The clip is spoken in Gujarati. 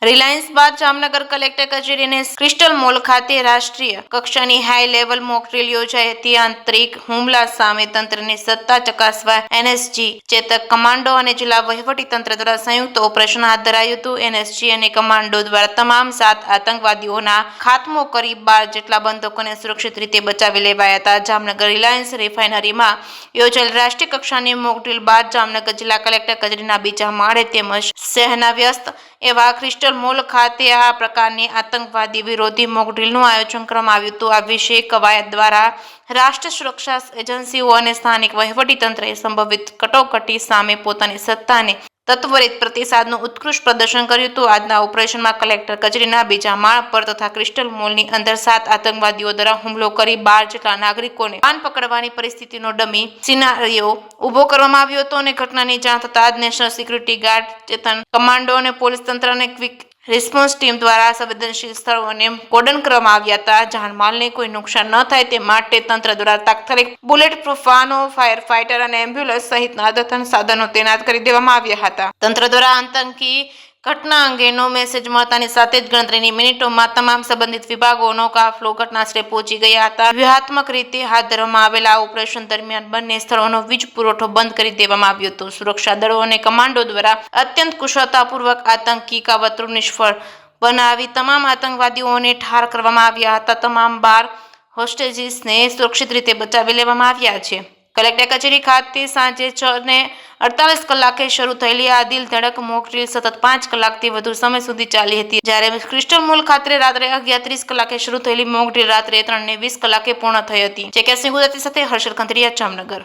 રિલાયન્સ બાદ જામનગર કલેક્ટર કચેરી અને ક્રિસ્ટલ મોલ ખાતે રાષ્ટ્રીય કક્ષાની હાઈ લેવલ મોક ડ્રીલ યોજાઈ હતી। આંતરિક હુમલા સામે તંત્રની સત્તા ચકાસવા એનએસજી, ચેતક કમાન્ડો અને જિલ્લા વહીવટી તંત્ર દ્વારા સંયુક્ત ઓપરેશન હાથ ધરાયું હતું। એનએસજી અને કમાન્ડો દ્વારા તમામ 7 આતંકવાદીઓના ખાત્મો કરી 12 જેટલા બંધકોને સુરક્ષિત રીતે બચાવી લેવાયા હતા। જામનગર રિલાયન્સ રિફાઇનરીમાં યોજાયેલ રાષ્ટ્રીય કક્ષાની મોક ડ્રીલ બાદ જામનગર જિલ્લા કલેક્ટર કચેરીના બીજા માળે તેમજ શહેરના વ્યસ્ત એવા ક્રિસ્ટલ મોલ ખાતે આ પ્રકારની આતંકવાદી વિરોધી મોક ડ્રીલનું આયોજન કરવામાં આવ્યું હતું। આ વિશેષ કવાયત દ્વારા રાષ્ટ્રીય સુરક્ષા એજન્સીઓ અને સ્થાનિક વહીવટીતંત્રએ સંભવિત કટોકટી સામે પોતાની સત્તા અને તત્વરિત પ્રતિસાદનું ઉત્કૃષ્ટ પ્રદર્શન કર્યું હતું। આજના ઓપરેશનમાં કલેક્ટર કચેરીના બીજા માળ પર તથા ક્રિસ્ટલ મોલની અંદર 7 આતંકવાદીઓ દ્વારા હુમલો કરી 12 જેટલા નાગરિકોને પાન પકડવાની પરિસ્થિતિનો ડમી સિનારિયો ઉભો કરવામાં આવ્યો હતો અને ઘટનાની જાણ થતાં જ નેશનલ સિક્યુરિટી ગાર્ડ, ચેતન કમાન્ડો અને પોલીસ તંત્ર અને ક્વિક રિસ્પોન્સ ટીમ દ્વારા સંવેદનશીલ સ્થળોને કોર્ડન કરવામાં આવ્યા હતા। જાનમાલને કોઈ નુકસાન ન થાય તે માટે તંત્ર દ્વારા તાત્કાલિક બુલેટ પ્રૂફ વાહનો, ફાયર ફાઇટર અને એમ્બ્યુલન્સ સહિતના અદ્યતન સાધનો તૈનાત કરી દેવામાં આવ્યા હતા। તંત્ર દ્વારા આતંકી ઘટના અંગેનો મેસેજ મળતાની સાથે જ ગણતરીની મિનિટોમાં તમામ સંબંધિત વિભાગોનો કાફલો ઘટનાસ્થળે પહોંચી ગયા હતા। વ્યૂહાત્મક રીતે હાથ ધરવામાં આવેલા આ ઓપરેશન દરમિયાન બંને સ્થળોનો વીજ પુરવઠો બંધ કરી દેવામાં આવ્યો હતો। સુરક્ષા દળો અને કમાન્ડો દ્વારા અત્યંત કુશળતાપૂર્વક આતંકી કાવતરું નિષ્ફળ બનાવી તમામ આતંકવાદીઓને ઠાર કરવામાં આવ્યા હતા। તમામ 12 હોસ્ટેજીસને સુરક્ષિત રીતે બચાવી લેવામાં આવ્યા છે। કલેક્ટર કચેરી ખાતે સાંજે 6:48 કલાકે શરૂ થયેલી આ દિલ ધડક મોક ડ્રીલ સતત 5 કલાકથી વધુ સમય સુધી ચાલી હતી, જ્યારે ક્રિસ્ટલ મોલ ખાતે રાત્રે 11:30 કલાકે શરૂ થયેલી મોક ડ્રીલ રાત્રે 3:20 કલાકે પૂર્ણ થઈ હતી। જે કે સિંહ ગુજરાતી સાથે હર્ષલ ખંત્રીયા, જામનગર।